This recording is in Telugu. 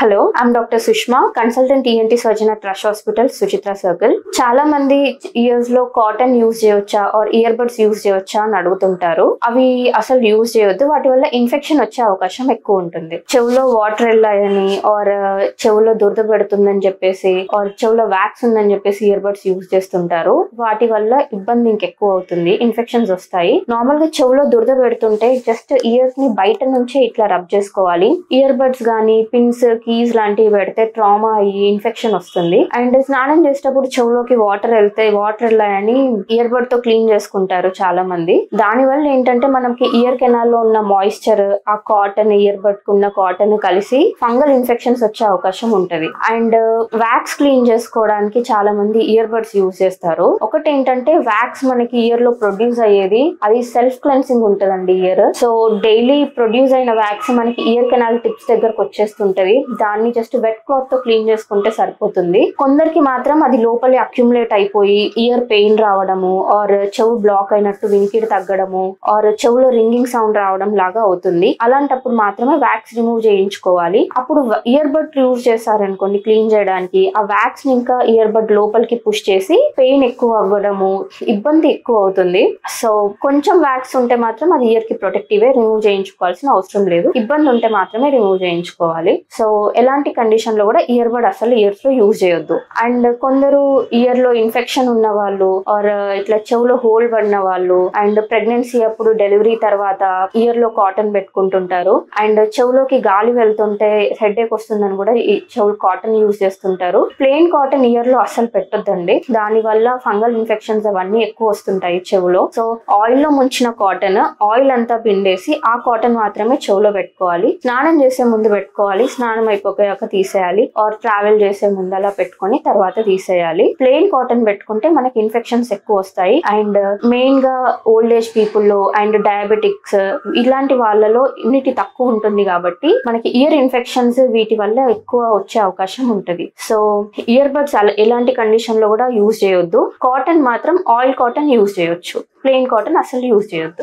Hello, I'm doctor Sushma, consultant ENT surgeon at rush hospital, Suchitra circle. చాలా మంది ఇయర్స్ లో కాటన్ యూజ్ చేయవచ్చా ఆర్ ఇయర్ బడ్స్ యూజ్ చేయవచ్చా అని అడుగుతుంటారు. అవి అసలు యూజ్ చేయొద్దు, వాటి వల్ల ఇన్ఫెక్షన్ వచ్చే అవకాశం ఎక్కువ ఉంటుంది. చెవులో వాటర్ వెళ్ళాయని ఆర్ చెవులో దురద పెడుతుందని చెప్పేసి ఆర్ చెవులో వ్యాక్స్ ఉందని చెప్పేసి ఇయర్ బడ్స్ యూజ్ చేస్తుంటారు. వాటి వల్ల ఇబ్బంది ఇంకెక్కువ అవుతుంది, ఇన్ఫెక్షన్స్ వస్తాయి. నార్మల్ గా చెవులో దురద పెడుతుంటే జస్ట్ ఇయర్స్ ని బయట నుంచే ఇట్లా రబ్ చేసుకోవాలి. ఇయర్ బడ్స్ గానీ పిన్స్ కీస్ లాంటివి పెడితే ట్రామా అయ్యి ఇన్ఫెక్షన్ వస్తుంది. అండ్ స్నానం చేసేటప్పుడు చెవులోకి వాటర్ వెళ్ళాయని ఇయర్ బడ్ తో క్లీన్ చేసుకుంటారు చాలా మంది. దాని వల్ల ఏంటంటే మనకి ఇయర్ కెనాల్ లో ఉన్న మాయిశ్చర్, ఆ కాటన్ ఇయర్ బడ్ కు ఉన్న కాటన్ కలిసి ఫంగల్ ఇన్ఫెక్షన్స్ వచ్చే అవకాశం ఉంటది. అండ్ వ్యాక్స్ క్లీన్ చేసుకోవడానికి చాలా మంది ఇయర్ బడ్స్ యూజ్ చేస్తారు. ఒకటి ఏంటంటే వ్యాక్స్ మనకి ఇయర్ లో ప్రొడ్యూస్ అయ్యేది అది సెల్ఫ్ క్లెన్సింగ్ ఉంటదండి ఇయర్. సో డైలీ ప్రొడ్యూస్ అయిన వ్యాక్స్ మనకి ఇయర్ కెనాల్ టిప్స్ దగ్గరకు వచ్చేస్తుంటది. దాన్ని జస్ట్ వెట్ క్లాత్ తో క్లీన్ చేసుకుంటే సరిపోతుంది. కొందరికి మాత్రం అది లోపలి అక్యుములేట్ అయిపోయి ఇయర్ పెయిన్ రావడము ఆర్ చెవు బ్లాక్ అయినట్టు వినికిడి తగ్గడము ఆర్ చెవులో రింగింగ్ సౌండ్ రావడం లాగా అవుతుంది. అలాంటప్పుడు మాత్రమే వ్యాక్స్ రిమూవ్ చేయించుకోవాలి. అప్పుడు ఇయర్ బడ్ యూజ్ చేశారనుకోండి క్లీన్ చేయడానికి, ఆ వ్యాక్స్ ని ఇంకా ఇయర్ బడ్ లోపలికి పుష్ చేసి పెయిన్ ఎక్కువ అవ్వడము, ఇబ్బంది ఎక్కువ అవుతుంది. సో కొంచెం వ్యాక్స్ ఉంటే మాత్రం అది ఇయర్ కి ప్రొటెక్టివ్, రిమూవ్ చేయించుకోవాల్సిన అవసరం లేదు. ఇబ్బంది ఉంటే మాత్రమే రిమూవ్ చేయించుకోవాలి. సో ఎలాంటి కండిషన్ లో కూడా ఇయర్ బడ్ అసలు ఇయర్స్ లో యూజ్ చేయొద్దు. అండ్ కొందరు ఇయర్ లో ఇన్ఫెక్షన్ ఉన్న వాళ్ళు ఆర్ ఇట్లా చెవులో హోల్ పడిన వాళ్ళు అండ్ ప్రెగ్నెన్సీ అప్పుడు డెలివరీ తర్వాత ఇయర్ లో కాటన్ పెట్టుకుంటుంటారు. అండ్ చెవులోకి గాలి వెళ్తుంటే హెడేక్ వస్తుందని కూడా ఈ చెవులు కాటన్ యూజ్ చేస్తుంటారు. ప్లెయిన్ కాటన్ ఇయర్ లో అసలు పెట్టొద్దండి, దాని వల్ల ఫంగల్ ఇన్ఫెక్షన్స్ అవన్నీ ఎక్కువ వస్తుంటాయి చెవులో. సో ఆయిల్ లో ముంచిన కాటన్ ఆయిల్ అంతా పిండేసి ఆ కాటన్ మాత్రమే చెవులో పెట్టుకోవాలి. స్నానం చేసే ముందు పెట్టుకోవాలి, స్నానం అయిపోయాక తీసేయాలి ఆర్ ట్రావెల్ చేసే ముందు అలా పెట్టుకొని తర్వాత తీసేయాలి. ప్లెయిన్ కాటన్ పెట్టుకుంటే మనకి ఇన్ఫెక్షన్స్ ఎక్కువ వస్తాయి. అండ్ మెయిన్ గా ఓల్డ్ ఏజ్ పీపుల్ లో అండ్ డయాబెటిక్స్ ఇలాంటి వాళ్ళలో ఇమ్యూనిటీ తక్కువ ఉంటుంది కాబట్టి మనకి ఇయర్ ఇన్ఫెక్షన్స్ వీటి వల్ల ఎక్కువ వచ్చే అవకాశం ఉంటుంది. సో ఇయర్ బడ్స్ ఎలాంటి కండిషన్ లో కూడా యూజ్ చేయొద్దు. కాటన్ మాత్రం ఆయిల్ కాటన్ యూజ్ చేయొచ్చు, ప్లెయిన్ కాటన్ అసలు యూజ్ చేయొద్దు.